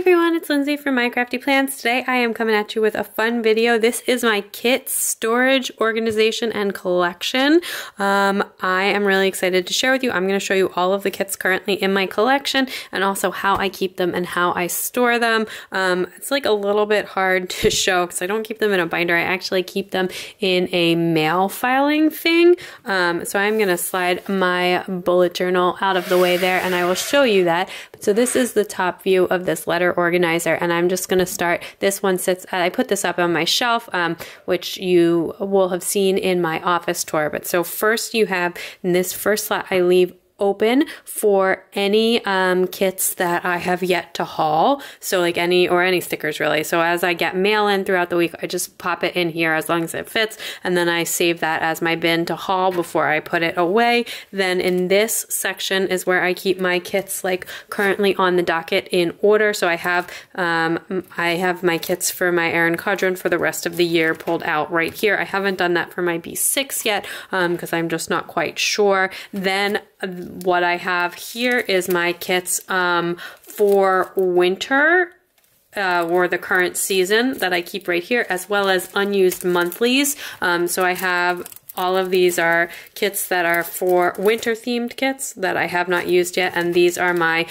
everyone, it's Lindsay from My Crafty Plans. Today I am coming at you with a fun video. This is my kit storage, organization, and collection. I am really excited to share with you. I'm going to show you all of the kits currently in my collection and also how I keep them and how I store them. It's like a little bit hard to show because I don't keep them in a binder. I actually keep them in a mail filing thing. So I'm going to slide my bullet journal out of the way there and I will show you that. So this is the top view of this letter organizer, and I'm just going to start. This one sits, I put this up on my shelf, which you will have seen in my office tour. But so first you have, in this first slot, I leave open for any kits that I have yet to haul. So like any stickers really. So as I get mail in throughout the week, I just pop it in here as long as it fits. And then I save that as my bin to haul before I put it away. Then in this section is where I keep my kits like currently on the docket in order. So I have my kits for my Erin Condren for the rest of the year pulled out right here. I haven't done that for my B6 yet because I'm just not quite sure. Then what I have here is my kits for winter or the current season that I keep right here, as well as unused monthlies. So I have all of these are kits that are for winter themed kits that I have not used yet, and these are my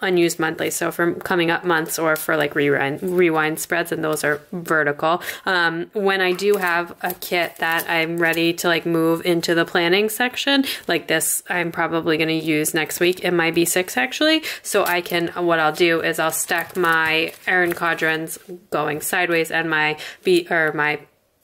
unused monthly, so for coming up months or for like rewind spreads, and those are vertical. When I do have a kit that I'm ready to like move into the planning section, like this I'm probably going to use next week in my B6 actually, so I can, what I'll do is I'll stack my Erin Condrens going sideways and my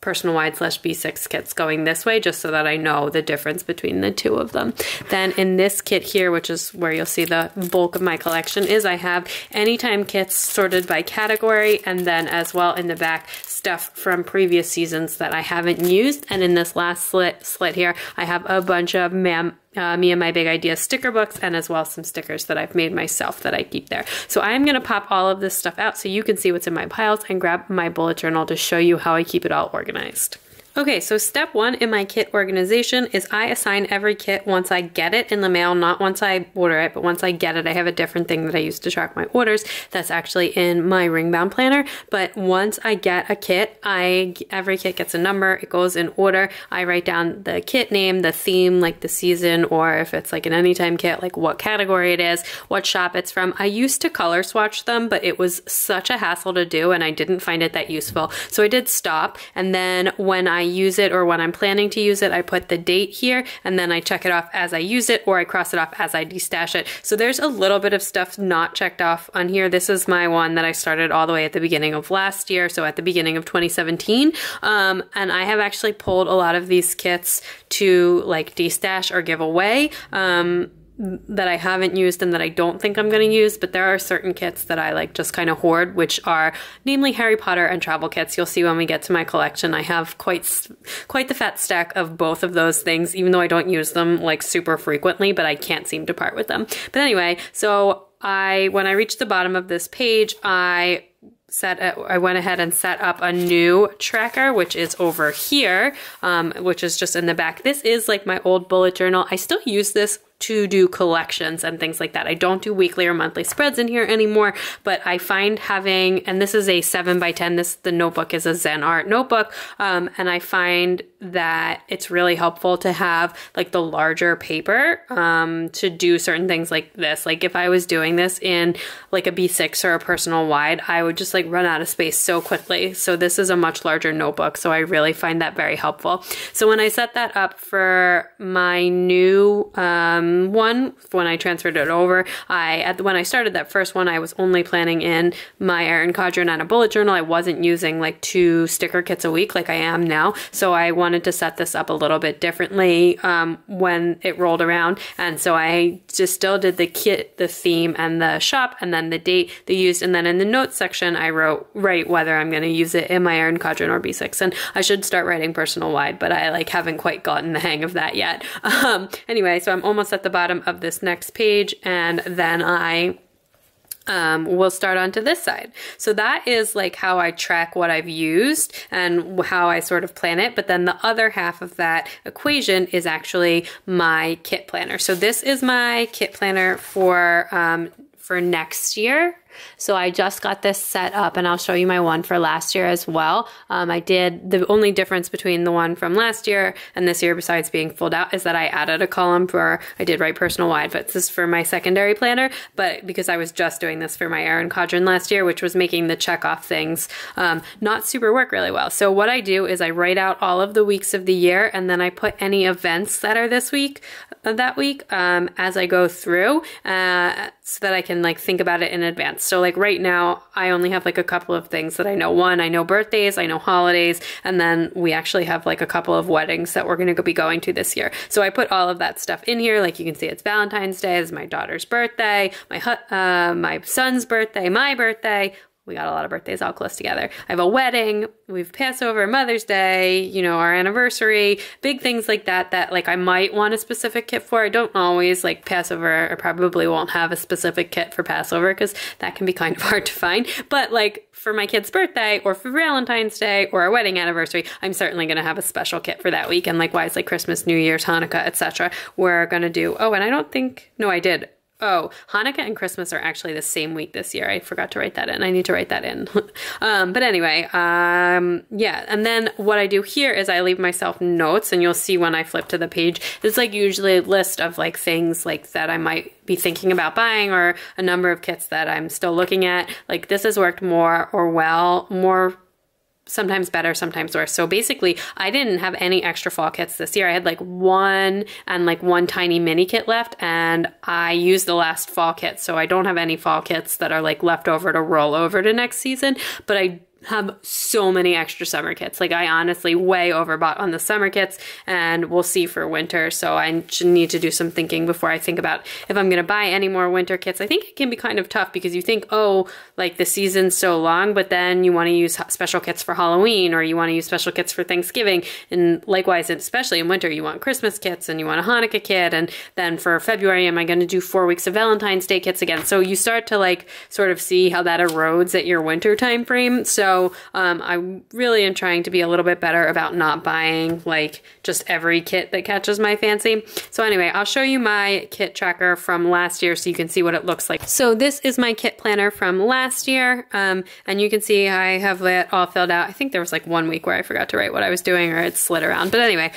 personal wide / B6 kits going this way, just so that I know the difference between the two of them. Then in this kit here, which is where you'll see the bulk of my collection is, I have anytime kits sorted by category, and then as well in the back, stuff from previous seasons that I haven't used. And in this last slit here, I have a bunch of Me and My Big Ideas sticker books, and as well some stickers that I've made myself that I keep there. So I'm going to pop all of this stuff out so you can see what's in my piles and grab my bullet journal to show you how I keep it all organized. Okay, so step one in my kit organization is I assign every kit once I get it in the mail, not once I order it, but once I get it. I have a different thing that I use to track my orders that's actually in my ring-bound planner. But once I get a kit, every kit gets a number, it goes in order. I write down the kit name, the theme, like the season, or if it's like an anytime kit, like what category it is, what shop it's from. I used to color swatch them, but it was such a hassle to do and I didn't find it that useful. So I did stop, and then when I use it or when I'm planning to use it, I put the date here and then I check it off as I use it, or I cross it off as I destash it. So there's a little bit of stuff not checked off on here. This is my one that I started all the way at the beginning of last year, so at the beginning of 2017. And I have actually pulled a lot of these kits to like destash or give away. That I haven't used and that I don't think I'm going to use, but there are certain kits that I like just kind of hoard, which are namely Harry Potter and travel kits. You'll see when we get to my collection, I have quite the fat stack of both of those things, even though I don't use them like super frequently, but I can't seem to part with them. But anyway, so when I reached the bottom of this page, I went ahead and set up a new tracker, which is over here, which is just in the back. This is like my old bullet journal. I still use this to do collections and things like that. I don't do weekly or monthly spreads in here anymore, but I find having, and this is a 7x10, the notebook is a Zen Art notebook, and I find that it's really helpful to have like the larger paper to do certain things like this. Like if I was doing this in like a B6 or a personal wide, I would just like run out of space so quickly. So this is a much larger notebook, so I really find that very helpful. So when I set that up for my new one, when I transferred it over, when I started that first one, I was only planning in my Erin Condren and a bullet journal. I wasn't using like 2 sticker kits a week like I am now. So I wanted to set this up a little bit differently when it rolled around. And so I just still did the kit, the theme, and the shop, and then the date they used. And then in the notes section, I write whether I'm going to use it in my Erin Condren or B6. And I should start writing personal wide, but I like haven't quite gotten the hang of that yet. Anyway, so I'm almost at the bottom of this next page, and then I we'll start onto this side. So that is like how I track what I've used and how I sort of plan it. But then the other half of that equation is actually my kit planner. So this is my kit planner for next year. So I just got this set up, and I'll show you my one for last year as well. I did, the only difference between the one from last year and this year, besides being filled out, is that I added a column for, I did write personal wide, but this is for my secondary planner, but because I was just doing this for my Erin Condren last year, which was making the check off things not super work really well. So what I do is I write out all of the weeks of the year, and then I put any events that are this week, that week, as I go through, so that I can like think about it in advance. So like right now, I only have like a couple of things that I know. One, I know birthdays, I know holidays, and then we actually have like a couple of weddings that we're going to be going to this year. So I put all of that stuff in here. Like you can see, it's Valentine's Day, it's my daughter's birthday, my son's birthday, my birthday. We got a lot of birthdays all close together. I have a wedding, we've Passover, Mother's Day, you know, our anniversary, big things like that, that like I might want a specific kit for. I don't always, like Passover, I probably won't have a specific kit for Passover because that can be kind of hard to find. But like for my kid's birthday or for Valentine's Day or our wedding anniversary, I'm certainly going to have a special kit for that week. And likewise, like Christmas, New Year's, Hanukkah, etc. We're going to do, oh, and I don't think, no, I did. Oh, Hanukkah and Christmas are actually the same week this year. I forgot to write that in. I need to write that in. But anyway, yeah. And then what I do here is I leave myself notes, and you'll see when I flip to the page, it's like usually a list of like things like that I might be thinking about buying, or a number of kits that I'm still looking at. Like this has worked more sometimes better, sometimes worse. So basically, I didn't have any extra fall kits this year. I had like one tiny mini kit left, and I used the last fall kit. So I don't have any fall kits that are like left over to roll over to next season, but I have so many extra summer kits. Like I honestly way overbought on the summer kits, and we'll see for winter. So I need to do some thinking before I think about if I'm going to buy any more winter kits. I think it can be kind of tough because you think, oh, like the season's so long, but then you want to use special kits for Halloween, or you want to use special kits for Thanksgiving. And likewise, especially in winter, you want Christmas kits and you want a Hanukkah kit. And then for February, am I going to do 4 weeks of Valentine's Day kits again? So you start to like sort of see how that erodes at your winter time frame. So I really am trying to be a little bit better about not buying like just every kit that catches my fancy. So anyway, I'll show you my kit tracker from last year so you can see what it looks like. So this is my kit planner from last year, and you can see I have it all filled out. I think there was like 1 week where I forgot to write what I was doing, or it slid around. But anyway,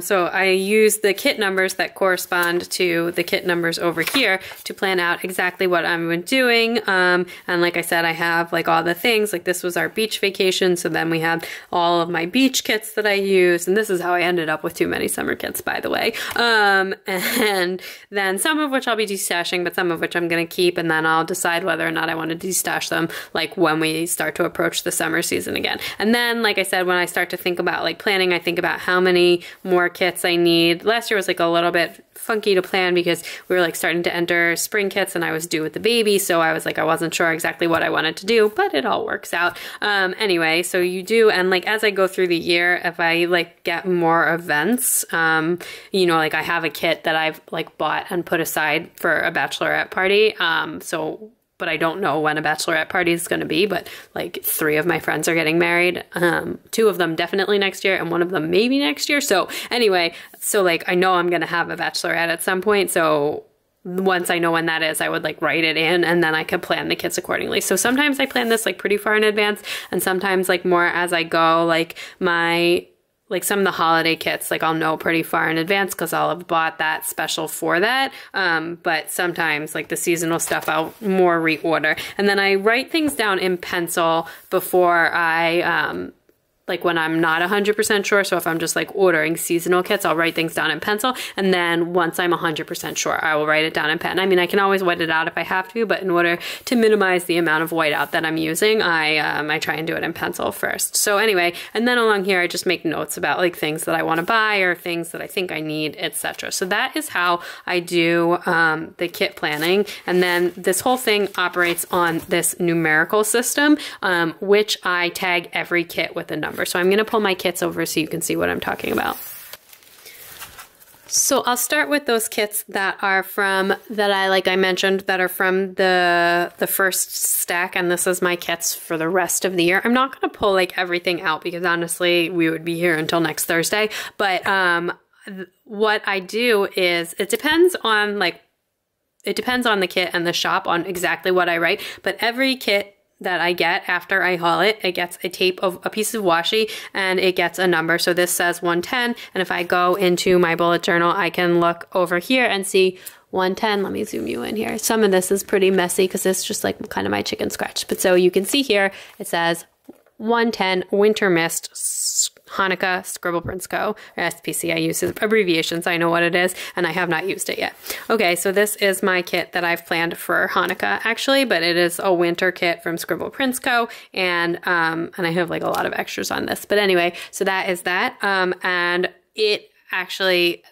so I use the kit numbers that correspond to the kit numbers over here to plan out exactly what I'm doing. And like I said, I have like all the things, like this was our beach vacation, so then we had all of my beach kits that I used, and this is how I ended up with too many summer kits, by the way. And then some of which I'll be destashing, but some of which I'm going to keep, and then I'll decide whether or not I want to destash them like when we start to approach the summer season again. And then, like I said, when I start to think about like planning, I think about how many more kits I need. Last year was like a little bit funky to plan because we were like starting to enter spring kits, and I was due with the baby, so I was like, I wasn't sure exactly what I wanted to do, but it all works out. Anyway, so you do, and like as I go through the year, if I like get more events, you know, like I have a kit that I've like bought and put aside for a bachelorette party, but I don't know when a bachelorette party is going to be, but like 3 of my friends are getting married. 2 of them definitely next year, and 1 of them maybe next year. So anyway, so like I know I'm going to have a bachelorette at some point. So once I know when that is, I would like write it in, and then I could plan the kits accordingly. So sometimes I plan this like pretty far in advance, and sometimes like more as I go. Like some of the holiday kits, like I'll know pretty far in advance because I'll have bought that special for that. But sometimes like the seasonal stuff, I'll more reorder. And then I write things down in pencil before I, like when I'm not 100% sure. So if I'm just like ordering seasonal kits, I'll write things down in pencil. And then once I'm 100% sure, I will write it down in pen. I mean, I can always white it out if I have to, but in order to minimize the amount of whiteout that I'm using, I try and do it in pencil first. So anyway, and then along here, I just make notes about like things that I want to buy or things that I think I need, etc. So that is how I do the kit planning. And then this whole thing operates on this numerical system, which I tag every kit with a number. So I'm going to pull my kits over so you can see what I'm talking about. So I'll start with those kits that are from, like I mentioned, that are from the first stack, and this is my kits for the rest of the year. I'm not going to pull like everything out because honestly, we would be here until next Thursday. But what I do is, it depends on like it depends on the kit and the shop on exactly what I write, but every kit that I get after I haul it, it gets a piece of washi and it gets a number. So this says 110. And if I go into my bullet journal, I can look over here and see 110. Let me zoom you in here. Some of this is pretty messy because it's just like kind of my chicken scratch. But so you can see here, it says 110 Winter Mist Hanukkah Scribble Prints Co. Or SPC. I use abbreviations. I know what it is, and I have not used it yet. Okay, so this is my kit that I've planned for Hanukkah, actually, but it is a winter kit from Scribble Prints Co. And I have like a lot of extras on this. But anyway, so that is that. And it actually,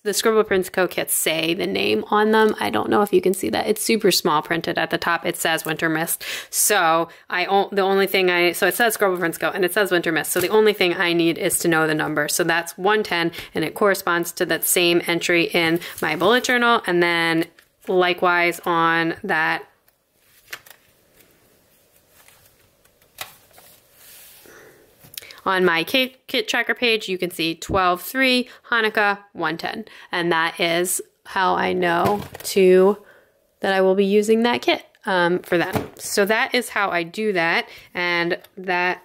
the Scribble Prints Co. kits say the name on them. I don't know if you can see that. It's super small printed at the top. It says Winter Mist. So so it says Scribble Prints Co. and it says Winter Mist. So the only thing I need is to know the number. So that's 110 and it corresponds to that same entry in my bullet journal. And then likewise on that on my kit tracker page, you can see 12/3 Hanukkah 110. And that is how I know that I will be using that kit for that. So that is how I do that. And that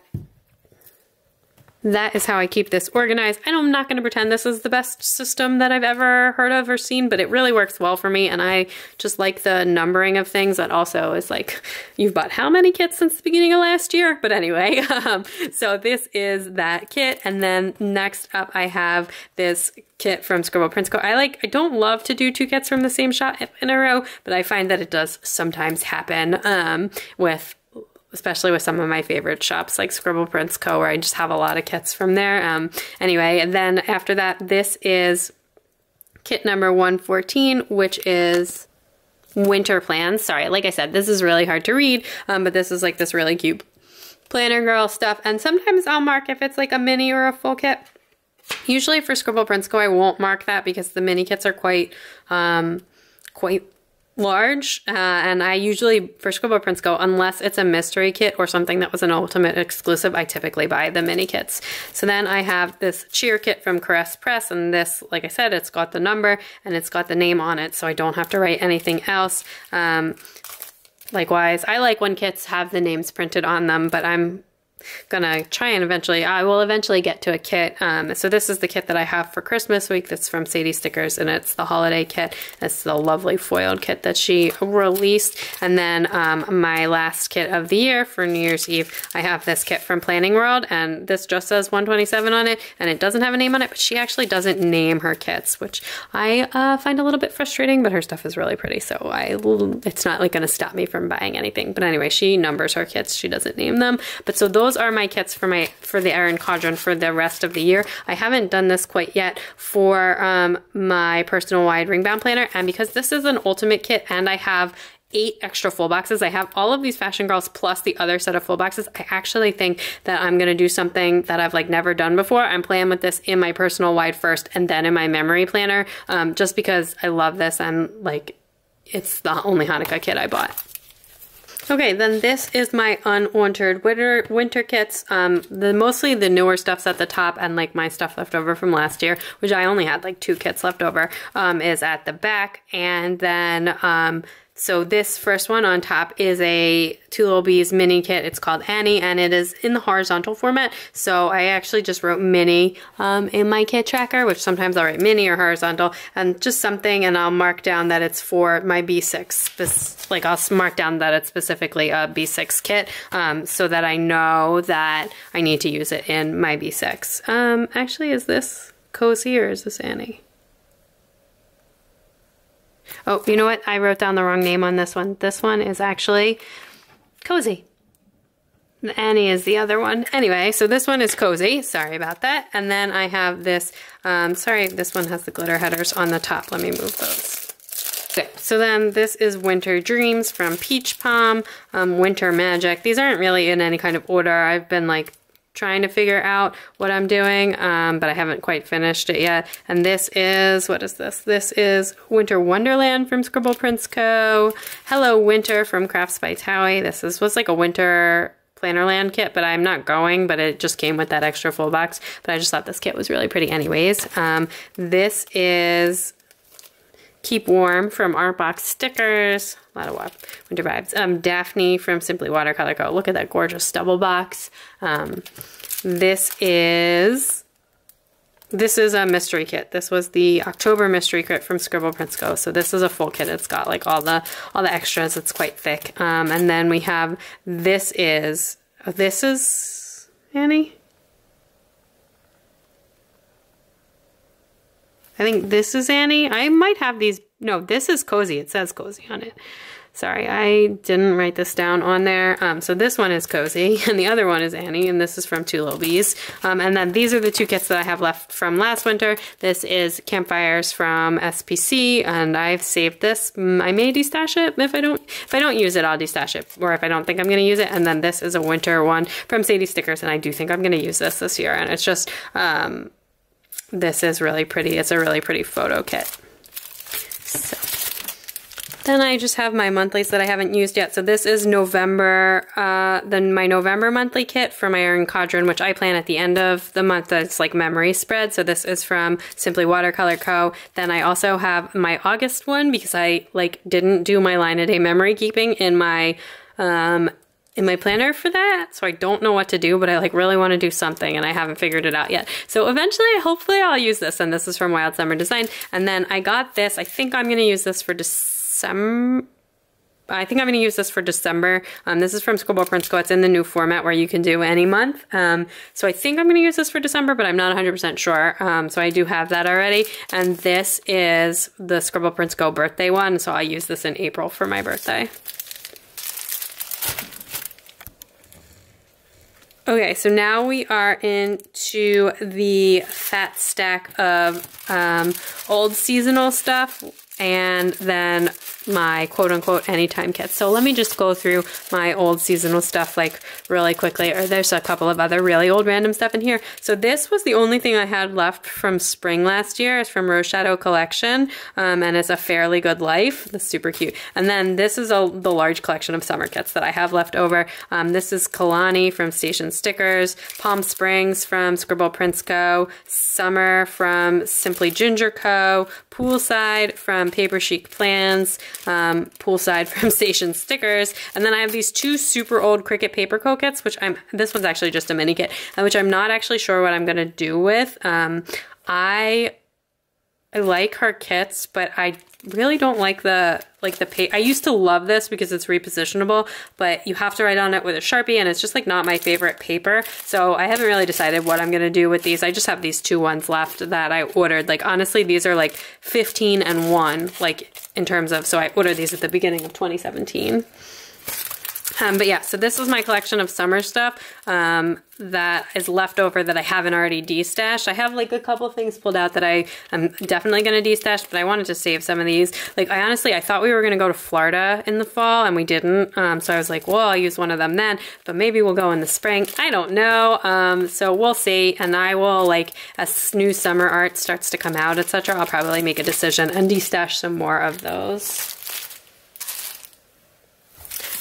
is how I keep this organized. I'm not going to pretend this is the best system that I've ever heard of or seen, but it really works well for me. And I just like the numbering of things. That also is like, you've bought how many kits since the beginning of last year? But anyway, so this is that kit. And then next up, I have this kit from Scribble Prints Co. I don't love to do 2 kits from the same shop in a row, but I find that it does sometimes happen especially with some of my favorite shops like Scribble Prints Co. where I just have a lot of kits from there. Anyway, and then after that, this is kit number 114, which is Winter Plans. Sorry, like I said, this is really hard to read, but this is like this really cute planner girl stuff. And sometimes I'll mark if it's like a mini or a full kit. Usually for Scribble Prints Co. I won't mark that because the mini kits are quite large, and I usually, for Scribble Prints Co., unless it's a mystery kit or something that was an ultimate exclusive, I typically buy the mini kits. So then I have this cheer kit from Caress Press, and this, like I said, it's got the number and it's got the name on it, so I don't have to write anything else. Likewise, I like when kits have the names printed on them, but I'm gonna try and I will eventually get to a kit. So this is the kit that I have for Christmas week. That's from Sadie Stickers, and it's the holiday kit. It's the lovely foiled kit that she released. And then my last kit of the year for New Year's Eve, I have this kit from Planning World, and this just says 127 on it, and it doesn't have a name on it, but she actually doesn't name her kits, which I find a little bit frustrating, but her stuff is really pretty, so it's not like gonna stop me from buying anything. But anyway, she numbers her kits, she doesn't name them. But so those are my kits for the Erin Cauldron for the rest of the year. I haven't done this quite yet for my personal wide ring bound planner, and because this is an ultimate kit and I have 8 extra full boxes, I have all of these Fashion Girls plus the other set of full boxes. I actually think that I'm gonna do something that I've like never done before. I'm playing with this in my personal wide first and then in my memory planner, just because I love this and like it's the only Hanukkah kit I bought. Okay, then this is my unordered winter kits. Mostly the newer stuff's at the top, and like my stuff left over from last year, which I only had like 2 kits left over, is at the back. And then so this first one on top is a Two Little Bees mini kit. It's called Annie, and it is in the horizontal format. So I actually just wrote mini in my kit tracker, which sometimes I'll write mini or horizontal, and just something, and I'll mark down that it's for my B6. Like I'll mark down that it's specifically a B6 kit, so that I know that I need to use it in my B6. Actually, is this Cozy or is this Annie? Oh, you know what? I wrote down the wrong name on this one. This one is actually Cozy. Annie is the other one. Anyway, so this one is Cozy. Sorry about that. And then I have this, sorry, this one has the glitter headers on the top. Let me move those. Okay, so then this is Winter Dreams from Peach Palm, Winter Magic. These aren't really in any kind of order. I've been like trying to figure out what I'm doing, but I haven't quite finished it yet. And this is, what is this? This is Winter Wonderland from Scribble Prints Co. Hello Winter from Crafts by Towie. This was like a winter Plannerland kit, but I'm not going, but it just came with that extra full box. But I just thought this kit was really pretty anyways. This is Keep Warm from Artbox Stickers. A lot of winter vibes. Daphne from Simply Watercolor Co. Look at that gorgeous double box. This is a mystery kit. This was the October mystery kit from Scribble Prints Co. So this is a full kit. It's got like all the extras. It's quite thick. And then we have this is Annie. I think this is Annie. I might have these. No, this is Cozy. It says Cozy on it. Sorry, I didn't write this down on there. So this one is Cozy, and the other one is Annie, and this is from Two Little Bees. And then these are the two kits that I have left from last winter. This is Campfires from SPC, and I've saved this. I may destash it if I don't use it. I'll destash it, or if I don't think I'm going to use it. And then this is a winter one from Sadie Stickers, and I do think I'm going to use this year. And it's just this is really pretty. It's a really pretty photo kit. So then I just have my monthlies that I haven't used yet. So this is November, then my November monthly kit for my Erin Caudron, which I plan at the end of the month. That's like memory spread. So this is from Simply Watercolor Co. Then I also have my August one because I like didn't do my line a day memory keeping in my planner for that, so I don't know what to do, but I like really want to do something and I haven't figured it out yet. So eventually, hopefully I'll use this, and this is from Wild Summer Design. And then I got this, I think I'm going to use this for December. I think I'm going to use this for December. This is from Scribble Prints Co. It's in the new format where you can do any month. So I think I'm going to use this for December, but I'm not 100% sure. So I do have that already. And this is the Scribble Prints Co. birthday one, so I'll use this in April for my birthday. Okay, so now we are into the fat stack of old seasonal stuff, and then my quote-unquote anytime kits. So let me just go through my old seasonal stuff like really quickly, or there's a couple of other really old random stuff in here. So this was the only thing I had left from spring last year. It's from Rose Shadow Collection, and it's a Fairly Good Life. That's super cute. And then this is the large collection of summer kits that I have left over. This is Kalani from Station Stickers, Palm Springs from Scribble Prints Co., Summer from Simply Ginger Co., Poolside from Paper Chic Plans, Poolside from Station Stickers, and then I have these two super old Cricut Paper Co kits, which this one's actually just a mini kit, which I'm not actually sure what I'm gonna do with. I like her kits, but I really don't like the paper. I used to love this because it's repositionable, but you have to write on it with a Sharpie, and it's just like not my favorite paper. So I haven't really decided what I'm gonna do with these. I just have these two ones left that I ordered. Like honestly, these are like 15 and 1, like in terms of, so I ordered these at the beginning of 2017. But yeah, so this is my collection of summer stuff that is left over that I haven't already destashed. I have like a couple things pulled out that I'm definitely going to destash, but I wanted to save some of these. Like I thought we were going to go to Florida in the fall and we didn't. So I was like, well, I'll use one of them then, but maybe we'll go in the spring. I don't know. So we'll see. And I will, like, as new summer art starts to come out, etc., I'll probably make a decision and destash some more of those.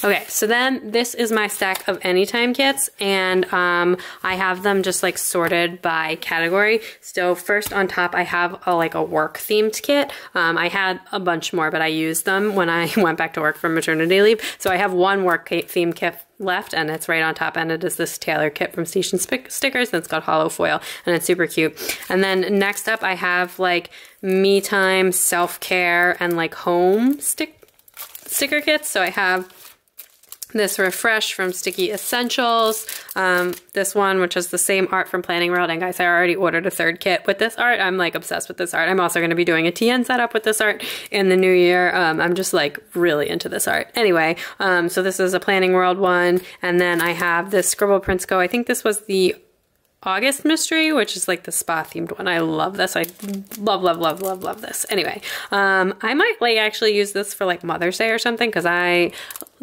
Okay, so then this is my stack of anytime kits, and I have them just like sorted by category. So first on top, I have a work themed kit. I had a bunch more, but I used them when I went back to work from maternity leave. So I have one work themed kit left, and it's right on top, and it is this Taylor kit from Station Stickers, and it's got hollow foil, and it's super cute. And then next up, I have like me time, self-care, and like home sticker kits. So I have this Refresh from Sticky Essentials, this one, which is the same art from Planning World, and guys, I already ordered a third kit with this art. I'm like obsessed with this art. I'm also going to be doing a TN setup with this art in the new year. I'm just like really into this art. Anyway, so this is a Planning World one, and then I have this Scribble Prints Co. I think this was the August mystery, which is like the spa themed one. I love this. I love this. Anyway, I might like actually use this for like Mother's Day or something, because I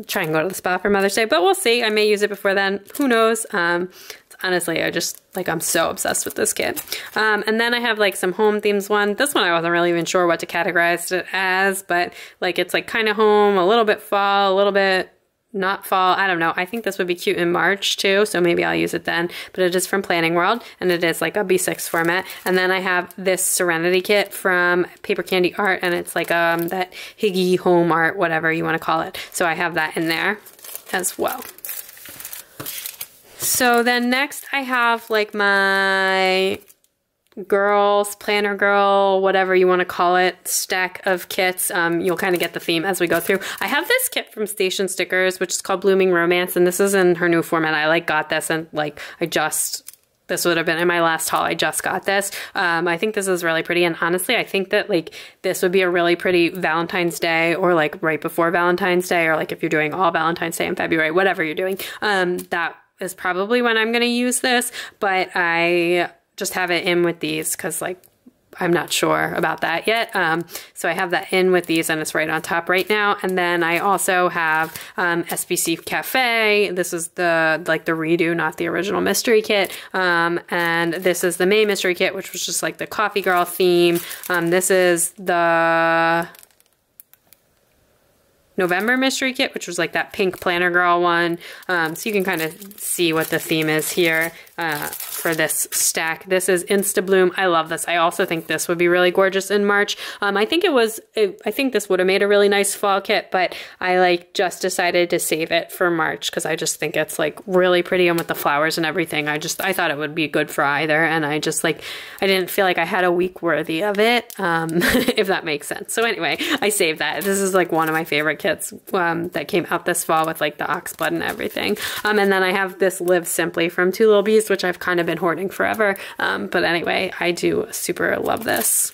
try and go to the spa for Mother's Day, but we'll see. I may use it before then. Who knows? Honestly, I'm so obsessed with this kit. And then I have like some home themes one. This one I wasn't really even sure what to categorize it as, but like it's like kind of home, a little bit fall, a little bit not fall. I don't know. I think this would be cute in March too, so maybe I'll use it then. But it is from Planning World, and it is like a B6 format. And then I have this Serenity kit from Paper Candy Art, and it's like that Higgy home art, whatever you want to call it. So I have that in there as well. So then next I have like my girls, planner girl, whatever you want to call it, stack of kits. You'll kind of get the theme as we go through. I have this kit from Station Stickers, which is called Blooming Romance, and this is in her new format. I like got this, and like this would have been in my last haul. I just got this. I think this is really pretty, and honestly, I think that like this would be a really pretty Valentine's Day, or like right before Valentine's Day, or like if you're doing all Valentine's Day in February, whatever you're doing. That is probably when I'm going to use this, but I just have it in with these because like I'm not sure about that yet. So I have that in with these, and it's right on top right now. And then I also have SBC Cafe. This is the redo, not the original mystery kit. And this is the May mystery kit, which was just like the coffee girl theme. This is the November mystery kit, which was like that pink planner girl one. So you can kind of see what the theme is here for this stack. This is Instabloom. I love this. I also think this would be really gorgeous in March. I think this would have made a really nice fall kit, but I like just decided to save it for March because I just think it's like really pretty, and with the flowers and everything, I thought it would be good for either, and I didn't feel like I had a week worthy of it, if that makes sense. So anyway, I saved that. This is like one of my favorite kits that came out this fall with like the oxblood and everything. And then I have this Live Simply from Two Little Bees, which I've kind of been hoarding forever. But anyway, I do super love this.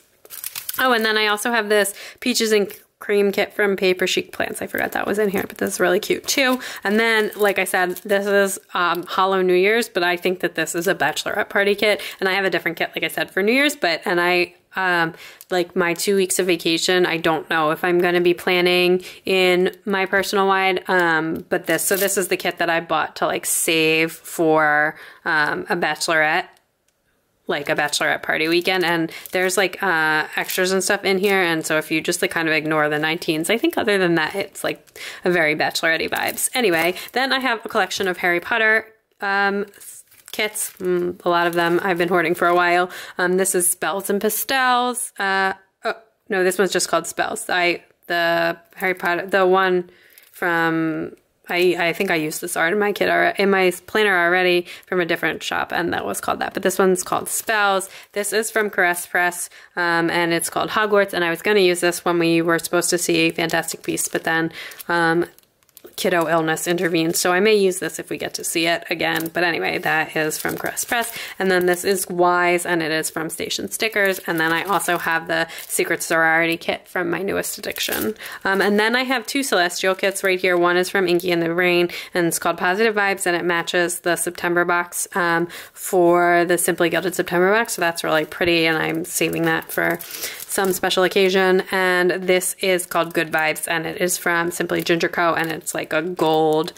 Oh, and then I also have this Peaches and Cream kit from Paper Chic Plants. I forgot that was in here, but this is really cute too. And then, like I said, this is Hollow New Year's, but I think that this is a bachelorette party kit. And I have a different kit, like I said, for New Year's, like my 2 weeks of vacation, I don't know if I'm going to be planning in my personal wide, but this is the kit that I bought to like save for a bachelorette party weekend, and there's like extras and stuff in here, and so if you just like kind of ignore the 19s, I think other than that it's like a very bachelorette vibes. Anyway, then I have a collection of Harry Potter kits. A lot of them I've been hoarding for a while. This is Spells and Pastels. Oh no, this one's just called Spells. The Harry Potter, the one from, I think I used this art in my kit in my planner already from a different shop, and that was called that. But this one's called Spells. This is from Caress Press, and it's called Hogwarts. And I was going to use this when we were supposed to see Fantastic Beasts, but then kiddo illness intervened, so I may use this if we get to see it again. But anyway, that is from Caress Press. And then this is Wise, and it is from Station Stickers. And then I also have the Secret Sorority kit from my newest addiction. And then I have two Celestial kits right here. One is from Inky and the Rain, and it's called Positive Vibes, and it matches the September box for the Simply Gilded September box, so that's really pretty, and I'm saving that for some special occasion. And this is called Good Vibes, and it is from Simply Ginger Co, and it's like a gold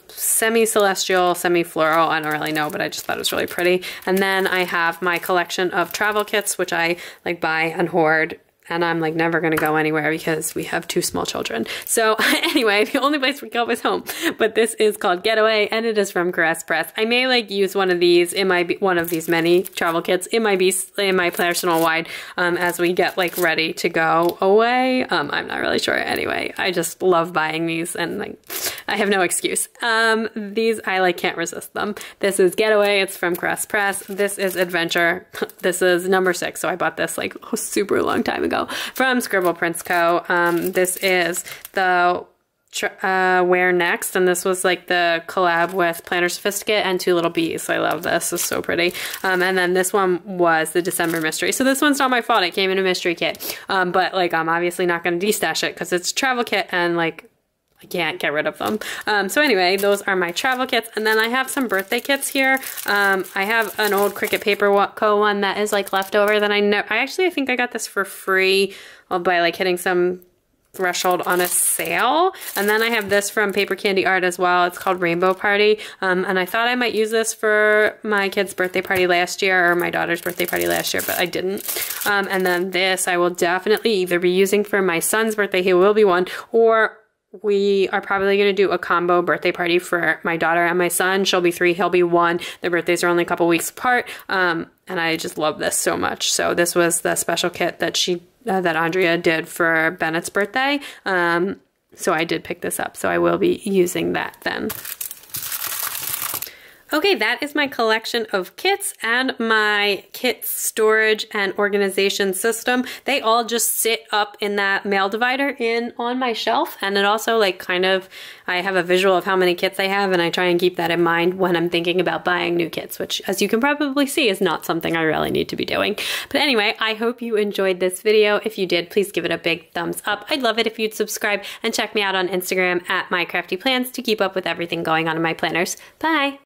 semi-celestial, semi-floral. I don't really know, but I just thought it was really pretty. And then I have my collection of travel kits, which I like buy and hoard, and I'm like never gonna go anywhere because we have 2 small children. So anyway, the only place we go is home. But this is called Getaway, and it is from Caress Press. I may like use one of these in my one of these many travel kits in my personal wide as we get like ready to go away. I'm not really sure. Anyway, I just love buying these, and like I have no excuse. These I like can't resist them. This is Getaway. It's from Caress Press. This is Adventure. This is number 6. So I bought this like a super long time ago from Scribble Prints Co. This is the Where Next, and this was like the collab with Planner Sophisticate and Two Little Bees. So I love this. It's so pretty. And then this one was the December mystery. So this one's not my fault. It came in a mystery kit. But like I'm obviously not going to destash it because it's a travel kit, and like I can't get rid of them. So anyway, those are my travel kits. And then I have some birthday kits here. I have an old Cricut Paper Co. one that is like leftover that I think I got this for free by like hitting some threshold on a sale. And then I have this from Paper Candy Art as well. It's called Rainbow Party. And I thought I might use this for my kid's birthday party last year, or my daughter's birthday party last year, but I didn't. And then this I will definitely either be using for my son's birthday, he will be 1, or we are probably going to do a combo birthday party for my daughter and my son. She'll be 3, he'll be 1. Their birthdays are only a couple weeks apart. And I just love this so much. So this was the special kit that that Andrea did for Bennett's birthday. So I did pick this up. So I will be using that then. Okay, that is my collection of kits and my kit storage and organization system. They all just sit up in that mail divider on my shelf, and it also like kind of, I have a visual of how many kits I have, and I try and keep that in mind when I'm thinking about buying new kits, which as you can probably see is not something I really need to be doing. But anyway, I hope you enjoyed this video. If you did, please give it a big thumbs up. I'd love it if you'd subscribe and check me out on Instagram at mycraftyplans to keep up with everything going on in my planners. Bye!